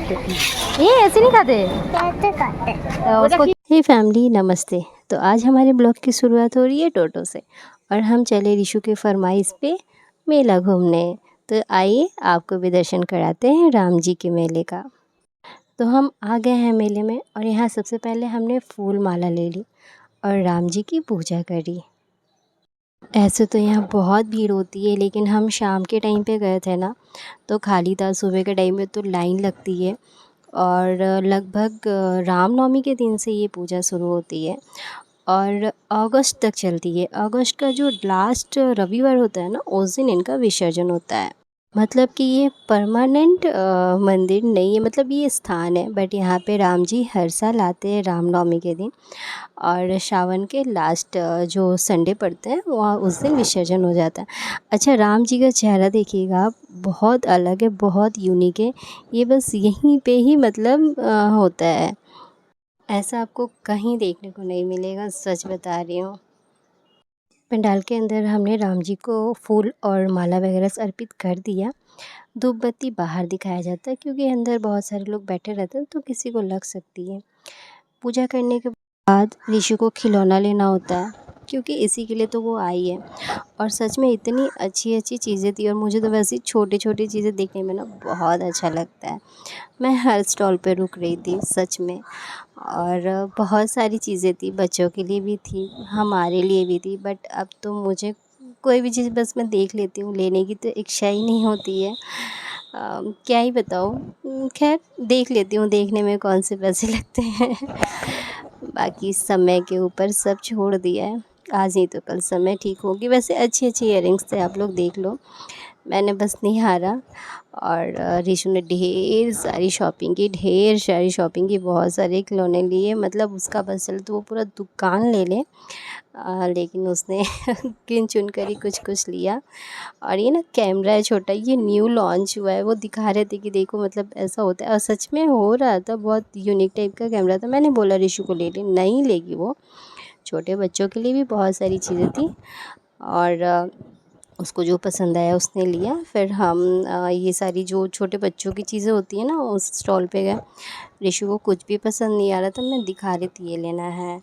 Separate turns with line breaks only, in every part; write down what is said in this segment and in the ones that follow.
ये ऐसे नहीं खाते।
कैसे खाते
उसको हे फैमिली नमस्ते। तो आज हमारे ब्लॉग की शुरुआत हो रही है टोटो से और हम चले रिशु के फरमाइश पे मेला घूमने। तो आइए आपको भी दर्शन कराते हैं राम जी के मेले का। तो हम आ गए हैं मेले में और यहाँ सबसे पहले हमने फूल माला ले ली और राम जी की पूजा करी। ऐसे तो यहाँ बहुत भीड़ होती है लेकिन हम शाम के टाइम पे गए थे ना, तो खाली था। सुबह के टाइम में तो लाइन लगती है और लगभग रामनवमी के दिन से ये पूजा शुरू होती है और अगस्त तक चलती है। अगस्त का जो लास्ट रविवार होता है ना, उस दिन इनका विसर्जन होता है। मतलब कि ये परमानेंट मंदिर नहीं है, मतलब ये स्थान है, बट यहाँ पे राम जी हर साल आते हैं रामनवमी के दिन और सावन के लास्ट जो संडे पड़ते हैं वहाँ उस दिन विसर्जन हो जाता है। अच्छा, राम जी का चेहरा देखिएगा आप, बहुत अलग है, बहुत यूनिक है। ये बस यहीं पे ही मतलब होता है। ऐसा आपको कहीं देखने को नहीं मिलेगा, सच बता रही हूँ। पंडाल के अंदर हमने राम जी को फूल और माला वगैरह से अर्पित कर दिया। धूप बत्ती बाहर दिखाया जाता है क्योंकि अंदर बहुत सारे लोग बैठे रहते हैं तो किसी को लग सकती है। पूजा करने के बाद ऋषि को खिलौना लेना होता है क्योंकि इसी के लिए तो वो आई है। और सच में इतनी अच्छी अच्छी चीज़ें थी और मुझे तो वैसे ही छोटी छोटी चीज़ें देखने में ना बहुत अच्छा लगता है। मैं हर स्टॉल पे रुक रही थी सच में। और बहुत सारी चीज़ें थी, बच्चों के लिए भी थी, हमारे लिए भी थी, बट अब तो मुझे कोई भी चीज़ बस मैं देख लेती हूँ, लेने की तो इच्छा ही नहीं होती है। क्या ही बताऊँ, खैर देख लेती हूँ, देखने में कौन से पैसे लगते हैं। बाकी समय के ऊपर सब छोड़ दिया है, आज नहीं तो कल समय ठीक होगी। वैसे अच्छी अच्छी इयररिंग्स थे, आप लोग देख लो, मैंने बस निहारा। और ऋषु ने ढेर सारी शॉपिंग की, ढेर सारी शॉपिंग की, बहुत सारे खिलौने लिए, मतलब उसका बस चले तो वो पूरा दुकान ले ले। लेकिन उसने गिन चुन कर ही कुछ कुछ लिया। और ये ना कैमरा है छोटा, ये न्यू लॉन्च हुआ है, वो दिखा रहे थे कि देखो मतलब ऐसा होता है, और सच में हो रहा था, बहुत यूनिक टाइप का कैमरा था। मैंने बोला ऋषु को ले ले, नहीं लेगी वो, छोटे बच्चों के लिए भी बहुत सारी चीज़ें थी। और उसको जो पसंद आया उसने लिया। फिर हम ये सारी जो छोटे बच्चों की चीज़ें होती हैं ना, उस स्टॉल पे गए। ऋषु को कुछ भी पसंद नहीं आ रहा था, मैं दिखा रही थी ये लेना है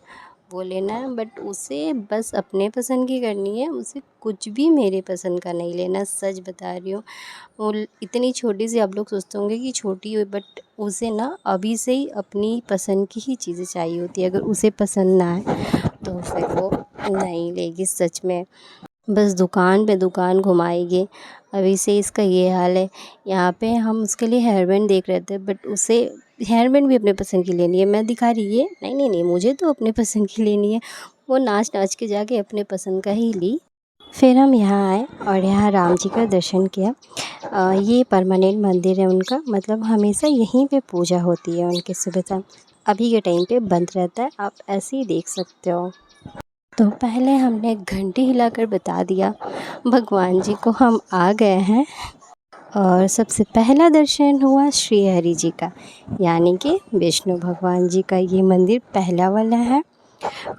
वो लेना है, बट उसे बस अपने पसंद की करनी है, उसे कुछ भी मेरे पसंद का नहीं लेना, सच बता रही हूँ। वो इतनी छोटी सी, आप लोग सोचते होंगे कि छोटी हो, बट उसे ना अभी से ही अपनी पसंद की ही चीज़ें चाहिए होती है। अगर उसे पसंद ना आए तो फिर वो नहीं लेगी सच में, बस दुकान पे दुकान घुमाएगी। अभी से इसका ये हाल है। यहाँ पे हम उसके लिए हेयर बैंड देख रहे थे, बट उसे हेयर बैंड भी अपने पसंद की लेनी है। मैं दिखा रही है, नहीं नहीं नहीं, मुझे तो अपने पसंद की लेनी है। वो नाच नाच के जाके अपने पसंद का ही ली। फिर हम यहाँ आए और यहाँ राम जी का दर्शन किया। ये परमानेंट मंदिर है उनका, मतलब हमेशा यहीं पे पूजा होती है उनके सुबह शाम। अभी के टाइम पे बंद रहता है, आप ऐसे ही देख सकते हो। तो पहले हमने घंटी हिलाकर बता दिया भगवान जी को हम आ गए हैं। और सबसे पहला दर्शन हुआ श्री हरि जी का, यानी कि विष्णु भगवान जी का। ये मंदिर पहला वाला है।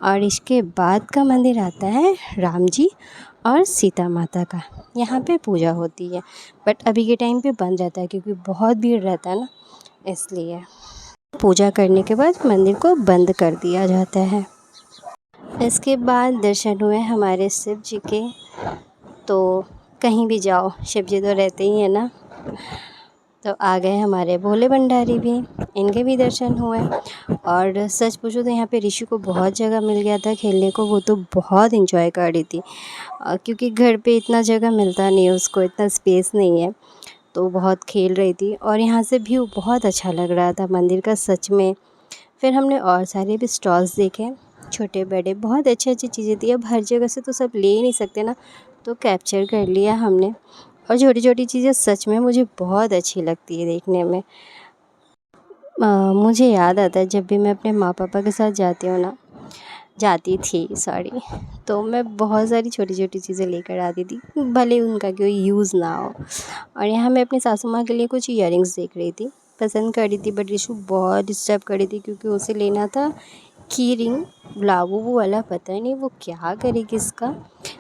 और इसके बाद का मंदिर आता है राम जी और सीता माता का। यहाँ पे पूजा होती है, बट अभी के टाइम पे बंद रहता है क्योंकि बहुत भीड़ रहता है ना, इसलिए पूजा करने के बाद मंदिर को बंद कर दिया जाता है। इसके बाद दर्शन हुए हमारे शिव जी के। तो कहीं भी जाओ शिव जी तो रहते ही हैं ना। तो आ गए हमारे भोले भंडारी भी, इनके भी दर्शन हुए। और सच पूछो तो यहाँ पे ऋषि को बहुत जगह मिल गया था खेलने को, वो तो बहुत इंजॉय कर रही थी। क्योंकि घर पे इतना जगह मिलता नहीं है उसको, इतना स्पेस नहीं है, तो बहुत खेल रही थी। और यहाँ से व्यू बहुत अच्छा लग रहा था मंदिर का सच में। फिर हमने और सारे भी स्टॉल्स देखे, छोटे बड़े, बहुत अच्छी अच्छी चीज़ें थी। अब हर जगह से तो सब ले ही नहीं सकते ना, तो कैप्चर कर लिया हमने। और छोटी छोटी चीज़ें सच में मुझे बहुत अच्छी लगती है देखने में। मुझे याद आता है जब भी मैं अपने माँ पापा के साथ जाती हूँ ना, जाती थी सॉरी, तो मैं बहुत सारी छोटी छोटी चीज़ें लेकर आती थी, भले उनका कोई यूज़ ना हो। और यहाँ मैं अपनी सासू माँ के लिए कुछ इयररिंग्स देख रही थी, पसंद कर रही थी, बट रिशु बहुत डिस्टर्ब कर रही थी क्योंकि उसे लेना था की रिंग लाबूबू वाला। पता नहीं वो क्या करेगी इसका,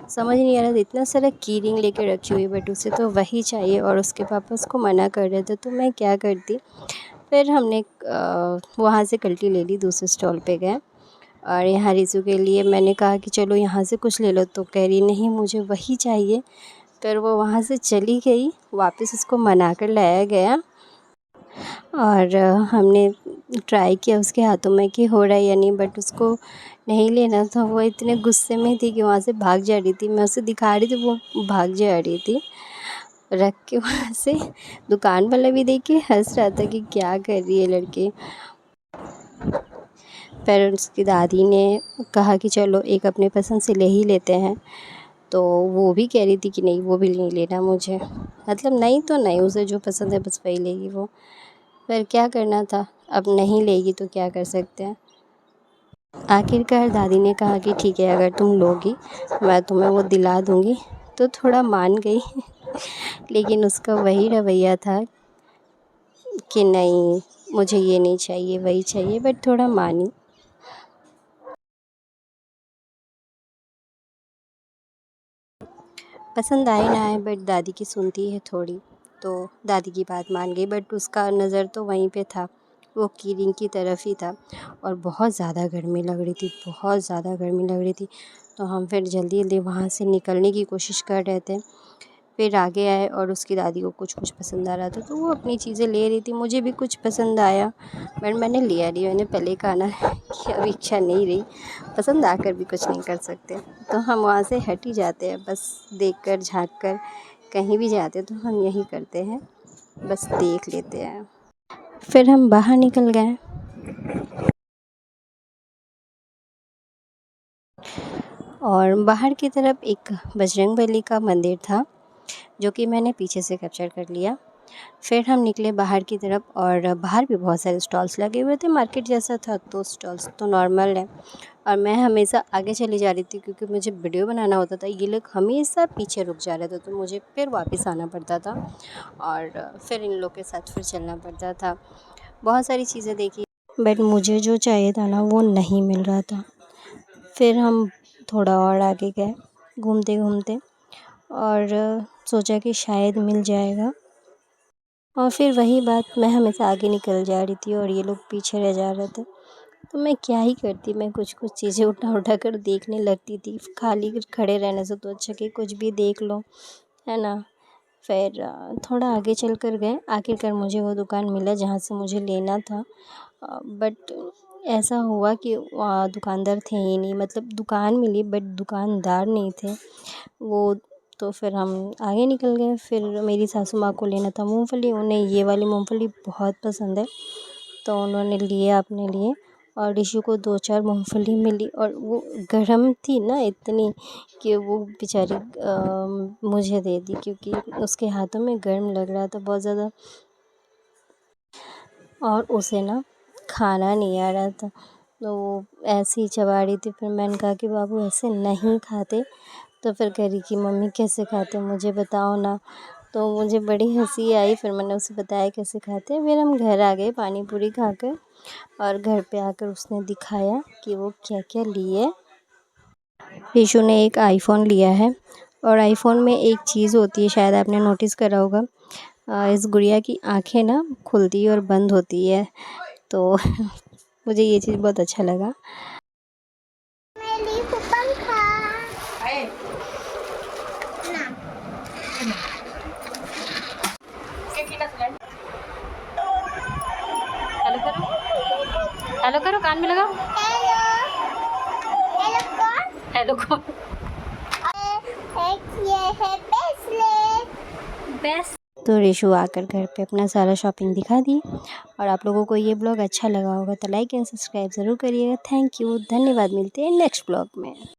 समझ नहीं आ रहा था। इतना सारा की रिंग लेके रखी हुई, बट उसे तो वही चाहिए और उसके पापा उसको मना कर रहे थे, तो मैं क्या करती, फिर हमने वहाँ से कल्टी ले ली, दूसरे स्टॉल पे गए और यहाँ रिशु के लिए मैंने कहा कि चलो यहाँ से कुछ ले लो, तो कह रही नहीं मुझे वही चाहिए। फिर वो वहाँ से चली गई, वापस उसको मना कर लाया गया और हमने ट्राई किया उसके हाथों में कि हो रहा है या नहीं, बट उसको नहीं लेना था। वो इतने गुस्से में थी कि वहाँ से भाग जा रही थी। मैं उसे दिखा रही थी, वो भाग जा रही थी रख के वहाँ से। दुकान वाला भी देख के हंस रहा था कि क्या कर रही है लड़की। फिर उसकी दादी ने कहा कि चलो एक अपने पसंद से ले ही लेते हैं, तो वो भी कह रही थी कि नहीं वो भी नहीं लेना मुझे, मतलब नहीं तो नहीं, उसे जो पसंद है बस वही लेगी वो। फिर क्या करना था, अब नहीं लेगी तो क्या कर सकते हैं। आखिरकार दादी ने कहा कि ठीक है अगर तुम लोगी मैं तुम्हें वो दिला दूँगी, तो थोड़ा मान गई लेकिन उसका वही रवैया था कि नहीं मुझे ये नहीं चाहिए वही चाहिए, बट थोड़ा मानी। पसंद आए ना आए बट दादी की सुनती है थोड़ी, तो दादी की बात मान गई। बट उसका नज़र तो वहीं पे था, वो कीरिंग की तरफ ही था और बहुत ज़्यादा गर्मी लग रही थी, बहुत ज़्यादा गर्मी लग रही थी। तो हम फिर जल्दी जल्दी वहाँ से निकलने की कोशिश कर रहे थे। फिर आगे आए और उसकी दादी को कुछ कुछ पसंद आ रहा था, तो वो अपनी चीज़ें ले रही थी। मुझे भी कुछ पसंद आया बट मैंने लिया नहीं, मैंने पहले कहा ना कि अब इच्छा नहीं रही, पसंद आकर भी कुछ नहीं कर सकते। तो हम वहाँ से हट ही जाते हैं, बस देख कर झाँक कर कहीं भी जाते हैं तो हम यही करते हैं, बस देख लेते हैं। फिर हम बाहर निकल गए और बाहर की तरफ एक बजरंगबली का मंदिर था, जो कि मैंने पीछे से कैप्चर कर लिया। फिर हम निकले बाहर की तरफ और बाहर भी बहुत सारे स्टॉल्स लगे हुए थे, मार्केट जैसा था, तो स्टॉल्स तो नॉर्मल है। और मैं हमेशा आगे चली जा रही थी क्योंकि मुझे वीडियो बनाना होता था, ये लोग हमेशा पीछे रुक जा रहे थे, तो मुझे फिर वापस आना पड़ता था और फिर इन लोग के साथ फिर चलना पड़ता था। बहुत सारी चीज़ें देखी बट मुझे जो चाहिए था ना वो नहीं मिल रहा था। फिर हम थोड़ा और आगे गए घूमते घूमते और सोचा कि शायद मिल जाएगा, और फिर वही बात, मैं हमेशा आगे निकल जा रही थी और ये लोग पीछे रह जा रहे थे। तो मैं क्या ही करती, मैं कुछ कुछ चीज़ें उठा उठा कर देखने लगती थी। खाली खड़े रहने से तो अच्छा कि कुछ भी देख लो, है ना। फिर थोड़ा आगे चल कर गए, आखिरकार मुझे वो दुकान मिला जहाँ से मुझे लेना था। बट ऐसा हुआ कि दुकानदार थे ही नहीं, मतलब दुकान मिली बट दुकानदार नहीं थे वो। तो फिर हम आगे निकल गए। फिर मेरी सासू माँ को लेना था मूंगफली, उन्हें ये वाली मूंगफली बहुत पसंद है, तो उन्होंने लिया अपने लिए। और ऋषु को 2-4 मूंगफली मिली और वो गर्म थी ना इतनी कि वो बेचारी मुझे दे दी, क्योंकि उसके हाथों में गर्म लग रहा था बहुत ज़्यादा और उसे ना खाना नहीं आ रहा था, तो वो ऐसे ही चबा रही थी। फिर मैंने कहा कि बाबू ऐसे नहीं खाते, तो फिर कह रही कि मम्मी कैसे खाते मुझे बताओ ना। तो मुझे बड़ी हंसी आई, फिर मैंने उसे बताया कैसे खाते हैं। फिर हम घर आ गए पानी पूरी खाकर, और घर पे आकर उसने दिखाया कि वो क्या क्या लिए। ऋषु ने एक आईफ़ोन लिया है, और आईफ़ोन में एक चीज़ होती है, शायद आपने नोटिस करा होगा, इस गुड़िया की आँखें ना खुलती और बंद होती है, तो मुझे ये चीज़ बहुत अच्छा लगा। हेलो करो, हेलो करो, कान में लगाओ। हेलो कौन? बेस्ट। तो ऋषु आकर घर पे अपना सारा शॉपिंग दिखा दी। और आप लोगों को ये ब्लॉग अच्छा लगा होगा तो लाइक एंड सब्सक्राइब ज़रूर करिएगा। थैंक यू, धन्यवाद। मिलते हैं नेक्स्ट ब्लॉग में।